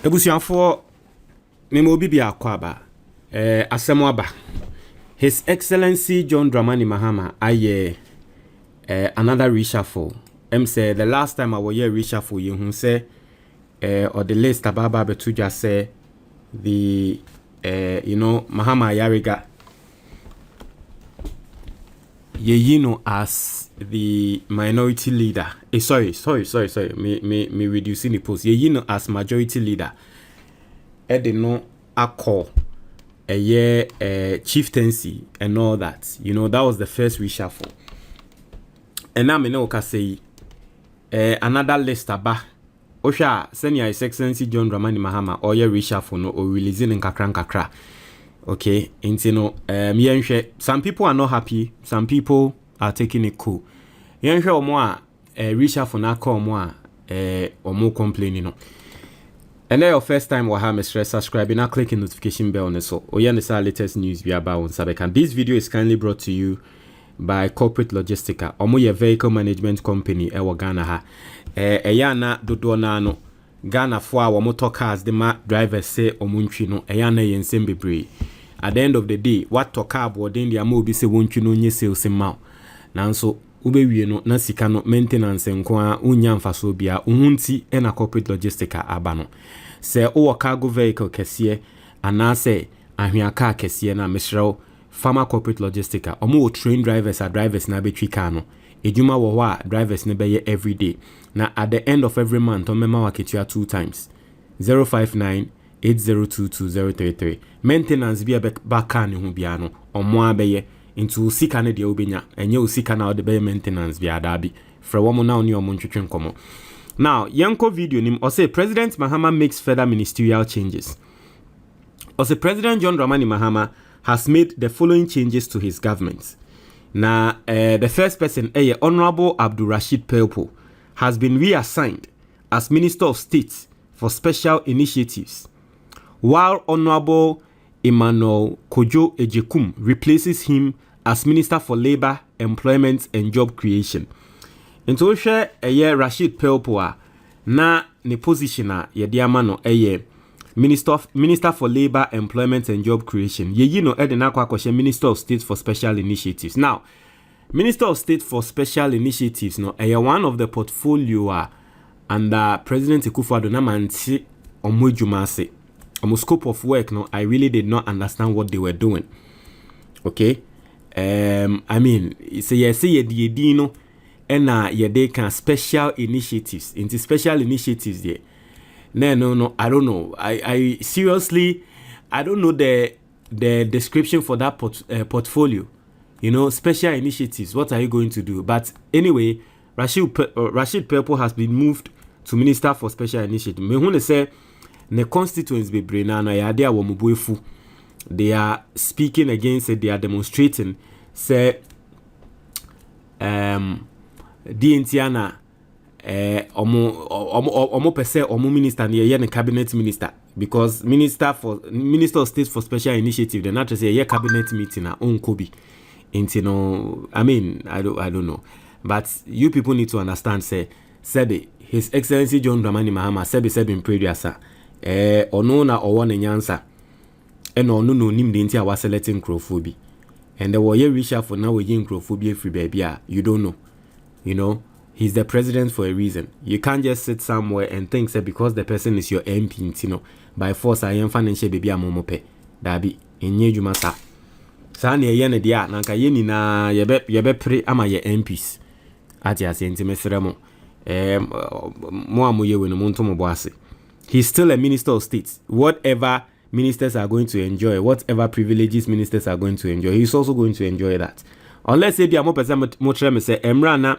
Ebusianfo memo bibi akwaba asemo aba. His Excellency John Dramani Mahama aye another reshuffle. Say the last time I was here reshuffle you say or the list ababa betuja say the Mahama Yariga Yeyino as the minority leader. Sorry. Me reducing the post. Yeyino as majority leader. Edeno Akko a year chieftaincy and all that. That was the first reshuffle. And now me know say another list aba. Osha senior His Excellency John Dramani Mahama or your reshuffle no or releasing in kakra. Okay, some people are not happy, some people are taking it cool. Or more reshuffle na call more or more complaining. And then your first time Mahama stress subscribing and click the notification bell on the so or the latest news we about on Sabekan. This video is kindly brought to you by Corporate Logistica, your vehicle management company ewa Ghana ha. Eyana dodo na no Ghana for our motor cars the ma drivers say omunchi no eyana yensem bebre. At the end of the day, what to car board in the amobi se won't you know nye sales in mouth. Nanso ube no na sika no maintenance nkwa unyamfa so bia uhunti ena Corporate Logistica abano. Se o cargo vehicle kesiye anase ahwiaka kesiye na misrao Farmer Corporate Logistica omo train drivers are drivers na betwi car no. Ejuma wo wa drivers ne beye every day. Na at the end of every month omema waketua 2 times. 059-8022-033. Maintenance be a baka ni hu bia no omo abeye into sika ne de obenya enye osika na ode be maintenance bia dabi fra wo mo na oni omo ntwetwe nkomo. Now yanko video nim o say President Mahama makes further ministerial changes. O say President John Dramani Mahama has made the following changes to his government. Now the first person Honorable Abdul Rashid Pelpo has been reassigned as Minister of State for Special Initiatives, while Honorable Emmanuel Kojo Ejekum replaces him as Minister for Labor, Employment and Job Creation. Into share Rashid Pelpo na ne position yedi amano Minister for Labor, Employment and Job Creation. Edena kwa Minister of State for Special Initiatives. Now, Minister of State for Special Initiatives one of the portfolio under President Akufo-Addo na manti omwejumase. Scope of work I really did not understand what they were doing. Okay? I mean, say yedi no ena yede kan special initiatives. Into special initiatives there. No, I don't know. I seriously, I don't know the description for that portfolio. Special initiatives. What are you going to do? But anyway, Rashid Pelpo has been moved to Minister for Special Initiatives. Me who say the constituents be brena na ya dia womubuefu. They are speaking against it. They are demonstrating. Say DNTiana omo pese omo minister ne ye cabinet minister, because minister of State for Special Initiative the not say ye cabinet meeting na onkobi. I mean, I don't know. But you people need to understand, say His Excellency John Dramani Mahama sebe in previousa ono na owo ne nyansa eno no nim de ntia wa selecting crowphobi, and the way reshuffle now we crowphobi free baby you don't know. He's the president for a reason. You can't just sit somewhere and think that because the person is your MP, by force I am financial baby amomope. Dabi enye juma sa. Sa ne ye ne dia nanka ye ni na ye be pre ama ye MPs. Ati ase ntimesere mo. Mo amoye we no monto mo boase. He's still a minister of state. Whatever ministers are going to enjoy, whatever privileges ministers are going to enjoy, he's also going to enjoy that. Unless say bi amo person mo tre me say emra na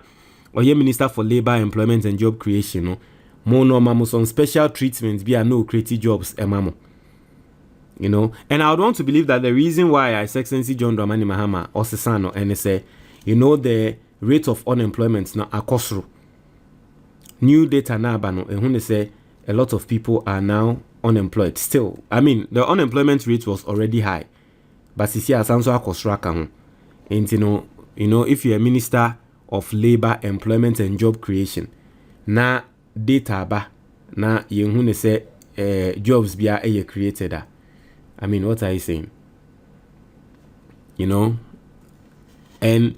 or ye Minister for Labor, Employment and Job Creation, no some special treatments be no creative jobs, emamo. And I would want to believe that the reason why His Excellency John Dramani Mahama or Sesano and say, the rate of unemployment now akosro. New data na bano and when they say a lot of people are now unemployed. Still, I mean the unemployment rate was already high, but sisi asanso akosro aka. And if you're a minister of Labor, Employment and Job Creation, na data ba na yenhune se jobs be are created. I mean, what are you saying? You know? And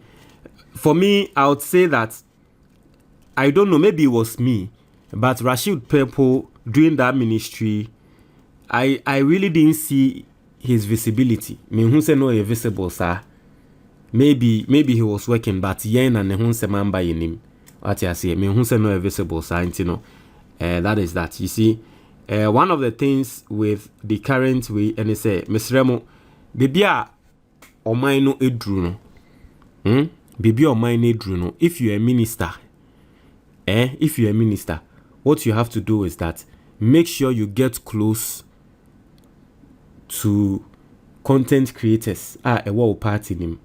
for me, I would say that I don't know, maybe it was me, but Rashid Pepo doing that ministry, I really didn't see his visibility. Me who say no visible, sir. Maybe he was working, but yen and who say man by him. What I say, me who say no visible, sir. You know, that is that. You see, one of the things with the current way, and they say, Mr. Remo, baby, or mine no edru no. Baby or mine edru no. If you're a minister, if you're a minister, what you have to do is that make sure you get close to content creators. A wow party nim.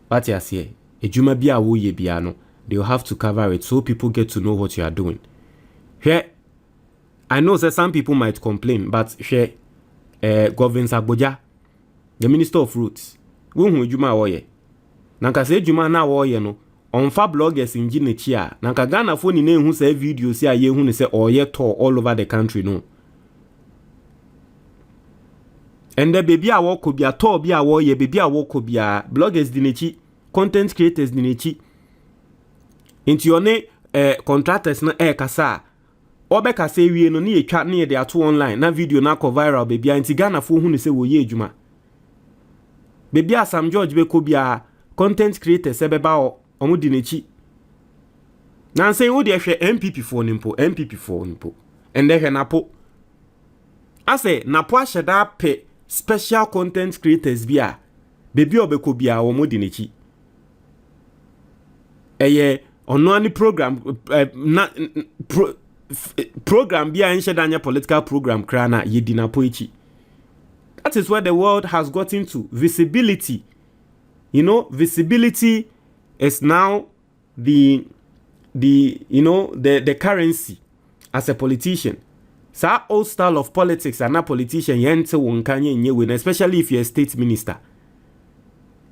What you say? A juma bia wo ye biano. They'll have to cover it so people get to know what you are doing. Here, I know that some people might complain, but here, Governor Agboja, the Minister of Roots, who juma woye. Nanka se juma na woye no. Onfa bloggers in Ginetia, Nanka Ghana phone in who say videos see a ye who say oye tour all over the country no. And the baby a walk could be a tour be a warrior, baby a walk could be a bloggers dinechi, content creators dinechi. Into your name, contractors na kasa. Obeka say we no ni chat near their two online, na video na ko viral baby anti Ghana phone who say wo ye juma. Baby a Sam George be could be a content creator sebeba omo dinechi. Nan say wo de hwe MPP phone nimpo. And de hwe napo. I say napo asheda pe special content creators bia. Baby obeko bia omo dinechi. Ono ani program program bia enshedanya political program krana yedina poichi. That is where the world has gotten to. Visibility. You know, visibility is now the currency as a politician. So old style of politics and not politician yente wonkanye nyewe, especially if you're a state minister.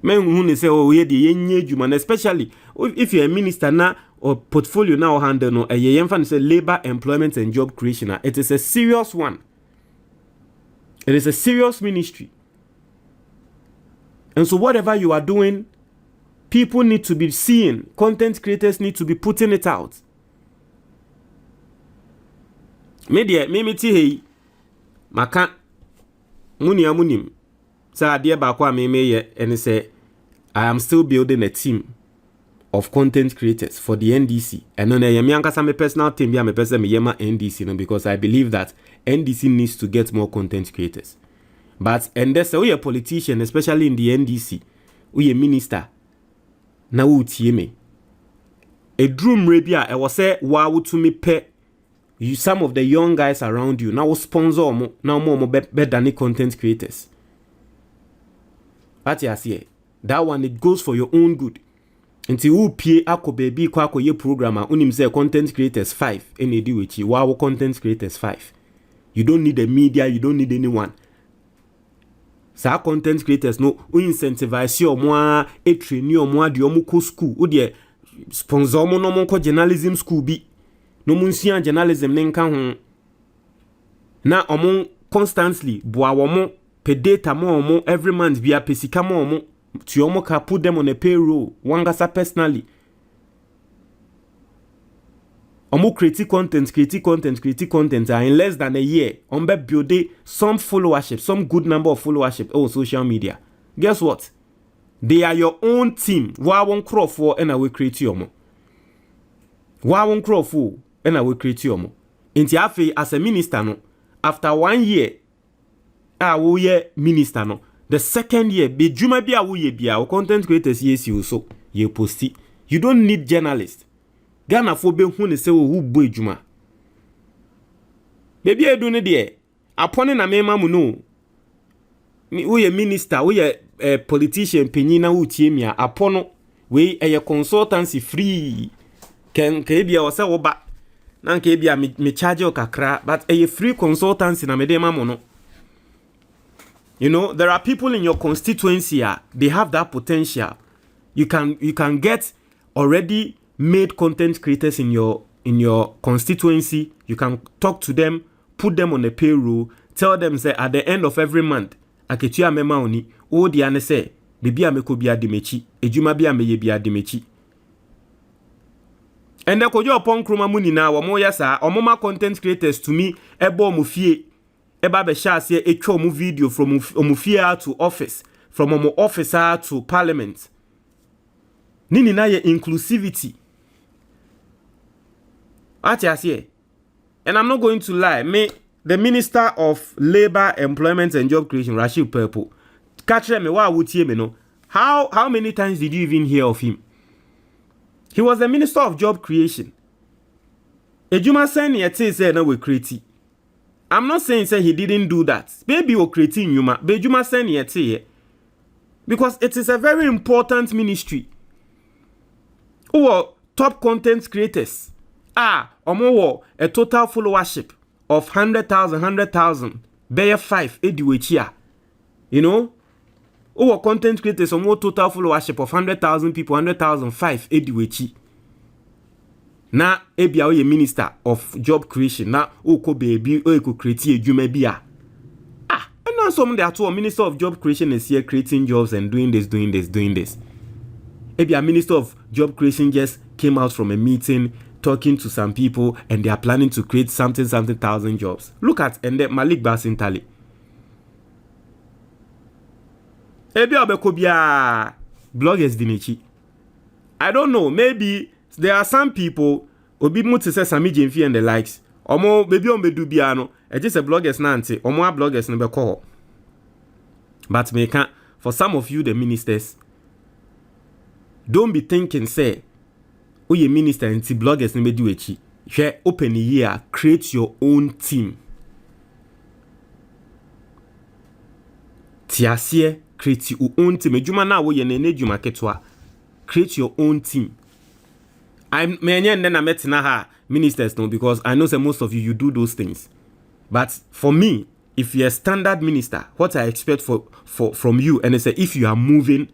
Men who say oh ye the yenye juma, especially if you're a minister now or portfolio now handle no a yemfan say labor, employment and job creation. It is a serious one. It is a serious ministry. And so whatever you are doing, people need to be seeing. Content creators need to be putting it out. Me ti hey maka munim sa ade ba kwa me ye and say I am still building a team of content creators for the NDC. And no me ankasa me personal team bia me person me yema NDC no, because I believe that NDC needs to get more content creators. But and there's we a politician, especially in the NDC, we a minister. Na wo tie me. A drum rebia I was say wa wo to me pe you some of the young guys around you now sponsor mo now more better than content creators. But yes, yeah, that one it goes for your own good. Until you pay ako baby kwako ye programmer unim say content creators 5 any do with you wow content creators 5. You don't need the media, you don't need anyone. Sa content creators no incentivize you more e train you more di omo ko school o de sponsor mo no mo ko journalism school bi no mun sia journalism ne nka ho na omo constantly boa wo pe data mo every month via pesika mo to omo ka put them on a payroll wangasa personally omo create content in less than a year on be build some followership, some good number of followership on social media. Guess what? They are your own team. Wa won crop for and I will create you. Wa won crop for and I will create you. Inti afi as a minister no, after 1 year wo ye minister no, the second year be juma bia wo ye bia content creators yes you so ye posti. You don't need journalists. Ghana for be who ne say who boy juma. Baby edu ne de apone na mema mu no. We ye minister, we ye politician penyin na utie mi apono we ye consultancy free. Ken bia wo say wo ba. Na ke bia me charge o kakra, but ye free consultancy na me de mamo no. You know, there are people in your constituency, they have that potential. You can get already made content creators in your constituency You can talk to them, put them on a payroll, tell them say at the end of every month, aketua mema oni, o di ane say, bibi ameko bi adimechi, ejuma bi ameye bi adimechi. And then kojo upon kroma muni na wamo yasa, omoma content creators to me, ebo mufie, eba be shase etwa mu video from omufie to office, from omo officer to parliament. Nini na ye inclusivity. Atiasiye. And I'm not going to lie, the Minister of Labor, Employment and Job Creation, Rashid Purple, catch me, why would you know? How many times did you even hear of him? He was the Minister of Job Creation. Ejuma saying yet say no we create. I'm not saying say he didn't do that. Maybe we creating Yuma, but Ejuma saying yet say because it is a very important ministry. Who top content creators? Omo a total followership of 100,000, bear 5 ediwechia. You know? Who content creators omo total followership of 100,000 people, 100,000 5 ediwechi. Na ebia oye minister of job creation. Na oko baby o eko create ejuma bia. And now some there too minister of job creation is here creating jobs and doing this. Ebia minister of job creation just came out from a meeting talking to some people and they are planning to create something thousand jobs. Look at Malik Basintali. Ebia obekobia bloggers dinichi. I don't know, maybe there are some people obi muti say Sami Jemfi and the likes. Omo maybe on bedu biano. E just a bloggers nanti. Omo a bloggers no be call. But for some of you the ministers, don't be thinking say Oye minister and bloggers ne do echi. Share open year, create your own team. Tiasie, create your own team. Ejuma na wo ye ne ejuma ketwa. Create your own team. I'm menye na metina ha ministers no because I know say most of you do those things. But for me, if you're a standard minister, what I expect from you and I say if you are moving,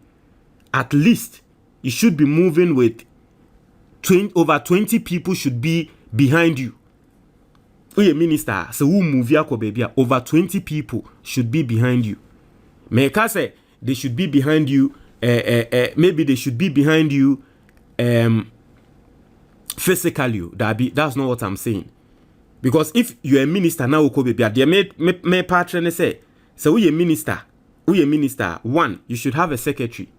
at least you should be moving with over 20 people should be behind you. Oye minister, so who move ya ko baby? Over 20 people should be behind you. Meka say they should be behind you. Maybe they should be behind you physically. That's not what I'm saying. Because if you're a minister now, ko baby, they may patron say, so we a minister. One, you should have a secretary.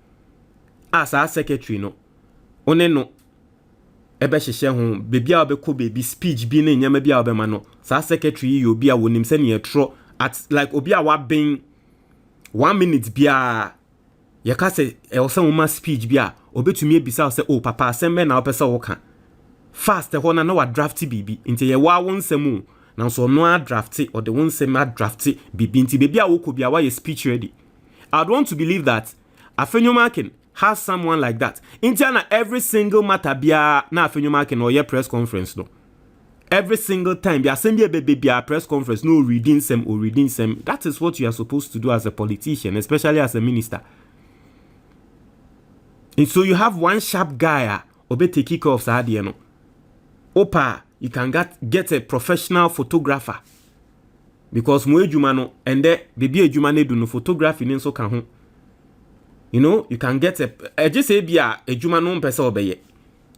As our secretary, no. One no. Ebe hye ho baby a obeko baby speech bi na nyama bi a obema no sa secretary yi obi a wonim se ne yetro at like obi a wa ben 1 minute bia ye ka se e wo se wo speech bi a obetumi ebisa se oh papa asem na opese wo ka fast ho na wa draft bibi nti ye wa wonsem na so no a draft or the wonsem a draft bibi nti baby a wo ko bia wa ye speech ready. I'd want to believe that Afenyomakin has someone like that. Intiana every single matter bia na Afenyomakin or your press conference no. Every single time bia send baby press conference no reading some. That is what you are supposed to do as a politician, especially as a minister. And so you have one sharp guy obe take kick off sadia no. Opa, you can get a professional photographer. Because mo ejuma no and there baby ejuma ne do no photography ne so kan ho. You know, you can get a just say bia ejuma no mpese obeye.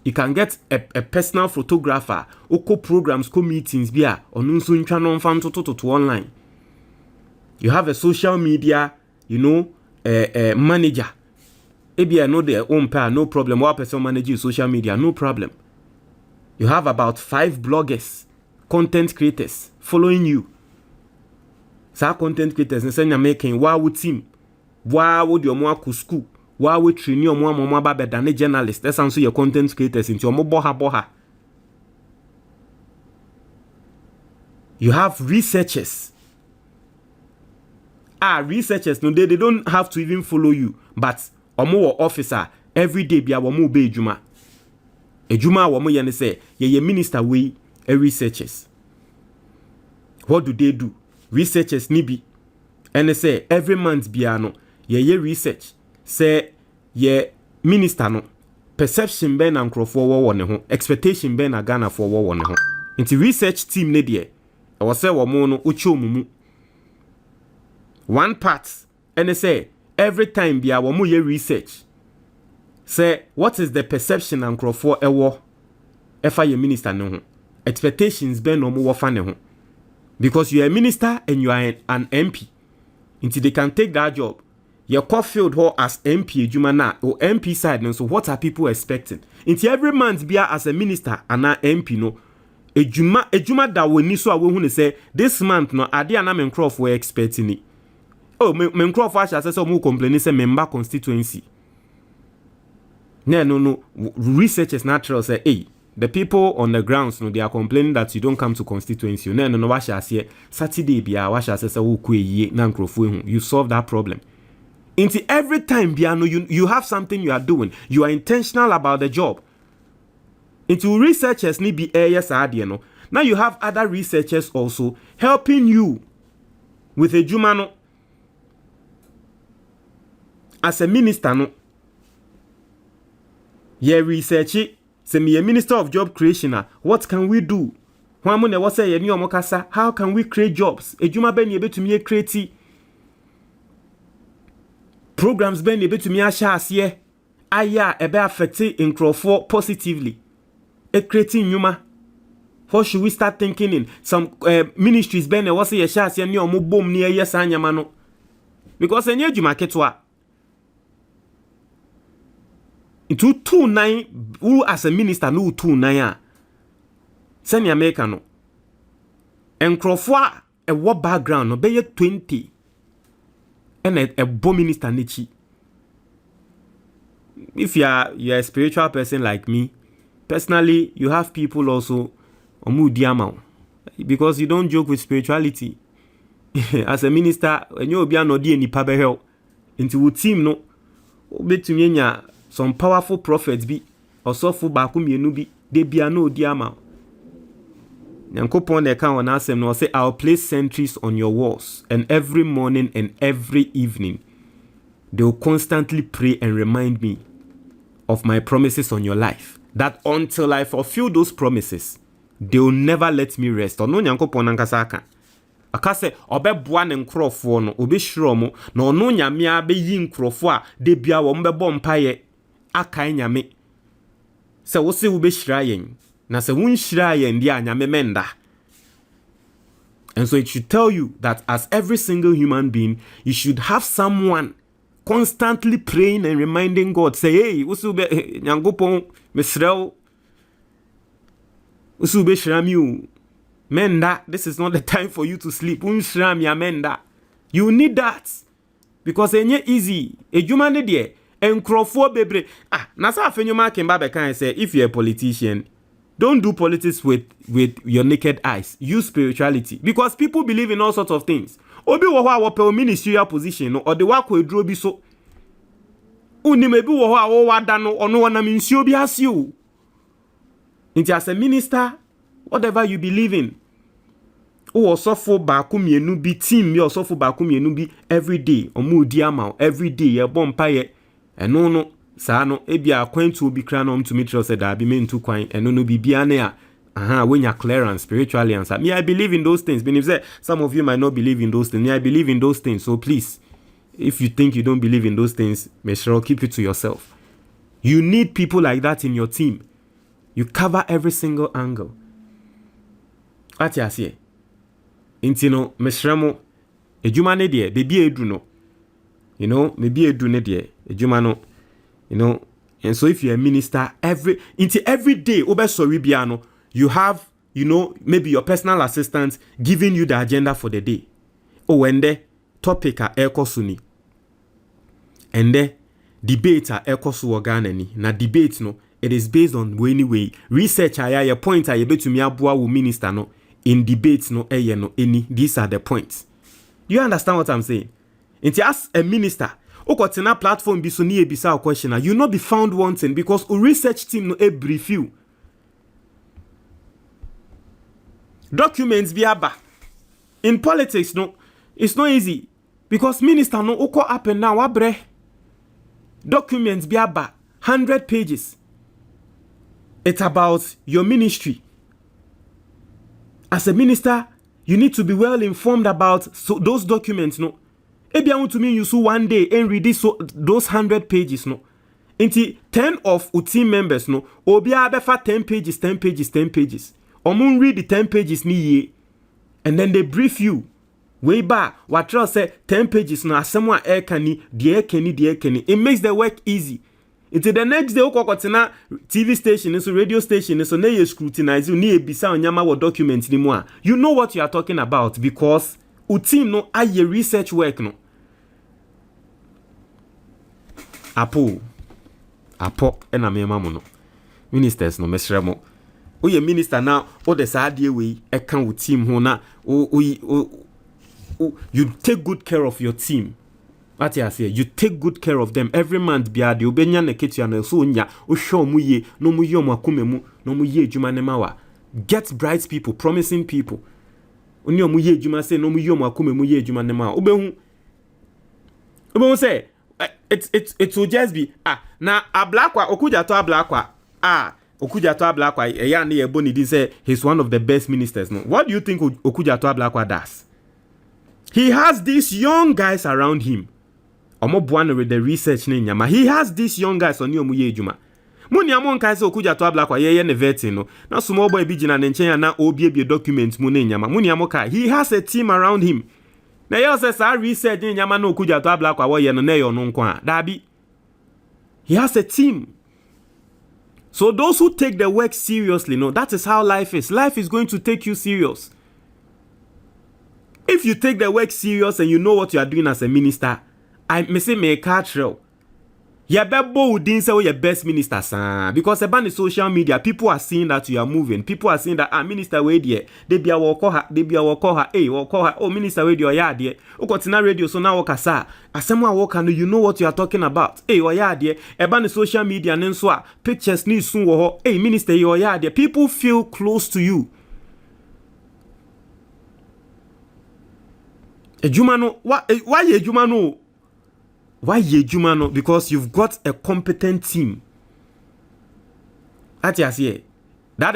You can get a personal photographer, oko programs, ko meetings bia onu nso ntwa no mfa to online. You have a social media, you know, manager. Ebia no their own pair, no problem. One person manage social media, no problem. You have about 5 bloggers, content creators following you. Sa content creators nsenya making wow team. Wow your mo ku school. Wow train your mo ba bedane journalist. That's also your content creators into your boha. You have researchers. Researchers no they don't have to even follow you, but omo officer every day bia wo mo be ejuma. Ejuma wo mo ye ne say ye minister we researchers. What do they do? Researchers nibi and they say every month bia no ye research say ye minister no perception ben and crofo wo ne ho expectation ben na Ghana for wo ne ho Inti research team ne de. I was say womo no ucho mumu. One part and they say every time bia womo ye research. Say what is the perception and for ewo efa ye minister ne ho. Expectations be no mo wofa ne ho. Because you are a minister and you are an MP. Until they can take that job. Your field ho as MP Jumana or MP side. So what are people expecting? Until every month be as a minister and an MP no. A Juma that we need so I will say this month no adi ana mencroft were expecting it. Oh mencroft as I say more complaining say member constituency. No. Researchers natural say hey. The people on the grounds, no, they are complaining that you don't come to constituency. No, what shall I say? Saturday, bia, what shall I say? You solve that problem. Into every time, bia, no, you have something you are doing. You are intentional about the job. Into researchers need be yes, no. Now you have other researchers also helping you with a jumano as a minister, no. Yeah, research it. Say me a minister of job creation. What can we do? How can we create jobs? Ejuma ben able to me create programs ben able to me ashasiye. Aya ebe affect in Crawford positively. Creating yuma. How should we start thinking in some ministries ben was say ashasiye ni omo bom ni yes anyamano. Because enye juma ketwa. Into 2-9 who as a minister no 2-9 send America no and Crawford a what background no be 20 and a bomb minister nichi. If you are a spiritual person like me personally, you have people also omudiama because you don't joke with spirituality. As a minister when you be no di nipa be help into team no obetumi nya some powerful prophets be or so for bakumienu be they be no diama. Yankopon de kan wana asem no say I'll place sentries on your walls and every morning and every evening they will constantly pray and remind me of my promises on your life, that until I fulfill those promises they will never let me rest. Ono Yankopon ankasa aka akase obeboa ne nkrofo no obehiro mo na ono nyame abeyi nkrofo a de bia wo mbebo mpaye akai nyame se wo se wo behira yen na se won hira yen dia nyame menda. And so it should tell you that as every single human being you should have someone constantly praying and reminding God, say hey wo se be nyangopon mesrel wo se behira mi o menda, this is not the time for you to sleep. Unshram ya menda. You need that. Because enye easy. Ejuma ne de enkrofo bebre. Nasa afenyoma kemba can say if you're a politician, don't do politics with your naked eyes. Use spirituality. Because people believe in all sorts of things. Obi wo ho a ministerial position no or the work we draw bi so. Uni mebi wo ho a wo wada no ono wana minsuo bi asio. Inti as a minister, whatever you believe in. Also for bakumienu bi team me also for bakumienu bi every day. Omu diama every day ye bompaye. Eno no sa no ebia akwantu obi kra no mtumi tro se da bi mentu kwan eno no bibia na ya when you clearance spiritually answer. Me I believe in those things. But if say some of you might not believe in those things, me I believe in those things. So please, if you think you don't believe in those things, make sure keep it to yourself. You need people like that in your team. You cover every single angle. Ati asiye. Intino mesremo ejuma ne de bebi edu no. You know, maybe edu ne de ejuma no. You know, and so if you're a minister every day obe sorry biano, you have, you know, maybe your personal assistant giving you the agenda for the day. Oh, and the topic a ekosuni. And the debate a ekosu organa ni. Na debate no, it is based on anyway. Research aya point a yebe to me abua wo minister no. In debates no no any. These are the points. Do you understand what I'm saying? Inti as a minister, okotena platform bi so ni ebisa question, you not be found wanting because a research team no e brief you. Documents be aba. In politics no, it's not easy because minister no oko up and down wabre. Documents be aba 100 pages. It's about your ministry. As a minister, you need to be well informed about those documents, no. Ebi I want to mean you so one day and read those 100 pages, no. Inti 10 of your team members, no. Obi abefa 10 pages, 10 pages, 10 pages. Omun read the 10 pages ni ye, and then they brief you. Way back, what you say 10 pages no asemwa ekani, die ekani. It makes the work easy. Until the next day, okokotena TV station, so radio station, so na you scrutinize, you need bisa onyama what documents ni more. You know what you are talking about because u team no aye research work no. Apo, ena me mama no. Ministers no mesremo. O ye minister now, o de saadie we e kan u team ho na you take good care of your team. What I say, you take good care of them. Every month, biade obenya na ketua na so nya o hwe mu ye no mu ye omakome mu no mu ye adwuma ne mawa. Get bright people, promising people. Oni omu ye adwuma say no mu ye omakome mu ye adwuma ne mawa. Obehu say it will just be na ablakwa okuja to ablakwa okuja to ablakwa eya na ye boni di say he's one of the best ministers. No, what do you think okuja to ablakwa does? He has these young guys around him. With the research nyama. He has these young guys on yomu ye juma. Muni amon kai se okuja to ablakwa ye ne veti no. Na small boy bi jina ne nchen na obi documents mu ne nyama. Muni amoka. He has a team around him. Na ye say sa research nyama na okuja to ablakwa wo ye no na ye no nko a. Dabi. He has a team. So those who take the work seriously, no, that is how life is. Life is going to take you serious. If you take the work serious and you know what you are doing as a minister, I may say me catch-row. You didn't say your best minister, son. Because about the social media, people are seeing that you are moving. People are seeing that minister way there. They be a walker, oh minister way there, yeah there. Oh continue radio so now walk sa. Asemwa walk and you know what you are talking about. Oh yeah there. About the social media and so pictures need soon wo. Minister you yeah there. People feel close to you. Ejumano, why Ejumano? Why Ejumano? Because you've got a competent team. That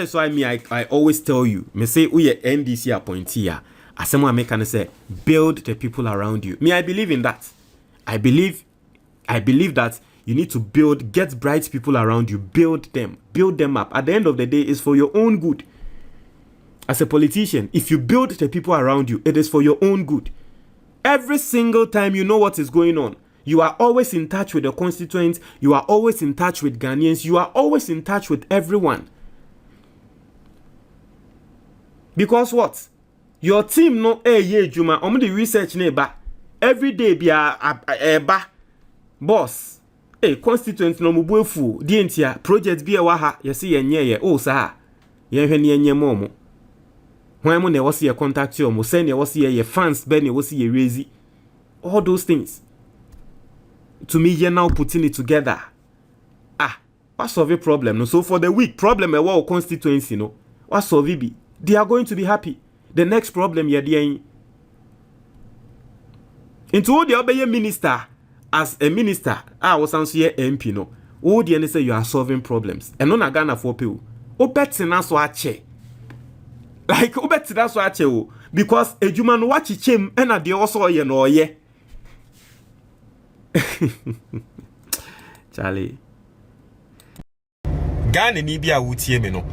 is why I always tell you, me say we NDC appointee. As someone make can say, build the people around you. I believe in that. I believe that you need to get bright people around you, build them up. At the end of the day, it's for your own good. As a politician, if you build the people around you, it is for your own good. Every single time you know what is going on, you are always in touch with the constituents, you are always in touch with Ghanaians, you are always in touch with everyone. Because what? Your team no juma the research neighbor. Every day be a boss. Constituents no mubuefu, dientia, project be a waha, yesi yenye, oh sa, yenye momo. When money was here contact you, mo send was here your fans, Benny was here raisy. All those things. To me, you're now putting it together. What solve a problem? No, so for the weak problem, a war constituency, no. What solve it be? They are going to be happy. The next problem you're doing. Into all the other minister, as a minister, I was answer MP, no. All the say you are solving problems. And no Ghana for people. O bet in us what like obeti that's what because ejuma no watch chem and ade also ye no ye Charlie Ghana ni bia wutie me no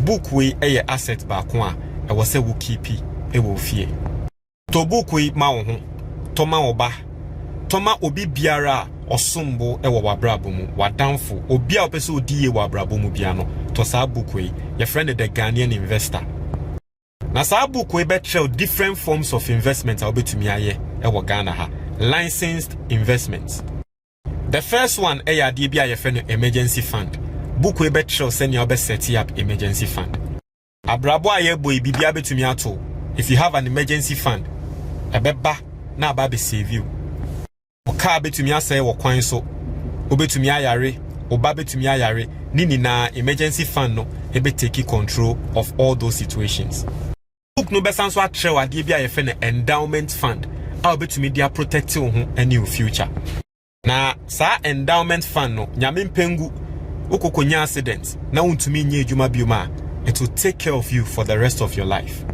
book we eye asset ba ko a e wo se wo keep e wo fie to book we ma wo ho to ma wo ba to ma obi biara osombo e wo wabrabo mu wadanfo obi a opese odi ye wabrabo mu bia no to sa book we your friend the Ghanaian investor. Na sa book we betrayal different forms of investment I'll be to me aye e Ghana ha licensed investments. The first one e ya DBI your friend emergency fund. Book we betrayal send you be set up emergency fund. Abrabo aye boy bibia be to me ato. If you have an emergency fund, ebeba na ba be save you. Oka be to me ase wo kwan so. Obe to me ayare, oba be to me ayare. Nini na emergency fund no ebe take control of all those situations. Book no besan so atre wa de bia ye fe endowment fund. I'll be to me dia protect you a new future. Na sa endowment fund no nyame mpengu okokonya accident na untumi nye adwuma bioma it will take care of you for the rest of your life.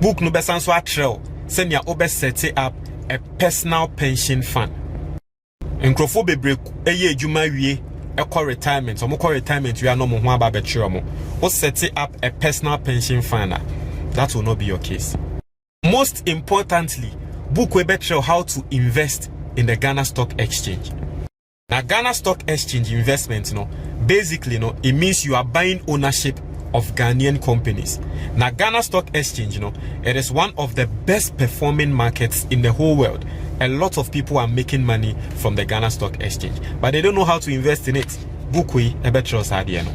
book no besan so atrel send ya obe set up a personal pension fund. Nkrofo bebre eye adwuma wie ekọ retirement omukọ retirement we no mo ho aba betwe mo o set up a personal pension fund. That will not be your case. Most importantly, book we betre how to invest in the Ghana Stock Exchange. Now Ghana Stock Exchange investment, basically, it means you are buying ownership of Ghanaian companies. Now Ghana Stock Exchange, it is one of the best performing markets in the whole world. A lot of people are making money from the Ghana Stock Exchange, but they don't know how to invest in it. Book we betre sadie no.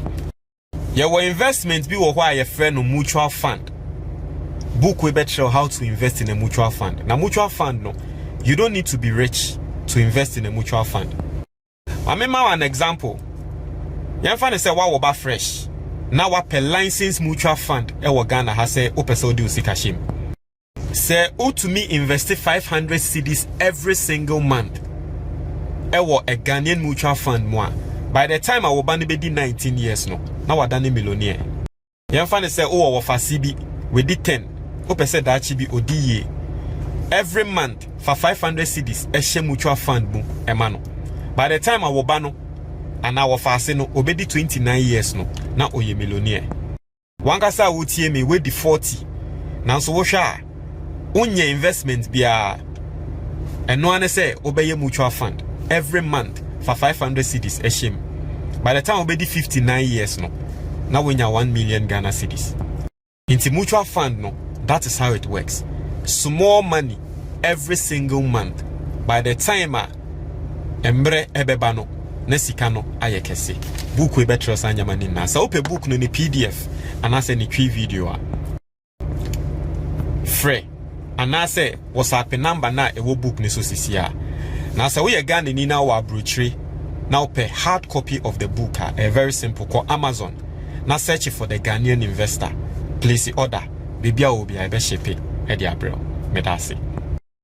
Your investment be why your friend no mutual fund. Book we better how to invest in a mutual fund. Now mutual fund, you don't need to be rich to invest in a mutual fund. I remember an example. You find say wa ba fresh. Now what per license mutual fund Ghana has say opeso di usikashim. Say to me invest 500 cedis every single month. A Ghanaian mutual fund moi. By the time I will be 19 years now I done millionaire. You find say wa for CB we did 10. Opese that be odiye every month for 500 cedis a mutual fund boom emano. By the time I wobano and our fast no obedi 29 years now oye millionaire. Wankasa wutie me we di 40. Now so wosha unye investment bia and no one say obeye mutual fund every month for 500 cedis a shame. By the time obedi 59 years now we nya 1 million Ghana cedis. Into mutual fund that is how it works. Small money every single month. By the time embre ebebano nesikano ayekese. Book we better sanya mani na. Sa ope book no ni PDF anase ni twi video a. Free. Anase WhatsApp number na ewo book ni so sisia. Na sa we Ghana ni na wa brochure. Now pay hard copy of the book a very simple call Amazon. Now search for the Ghanaian investor. Place the order. Bibia will be a best shape. Eddie Abreu. Medasi.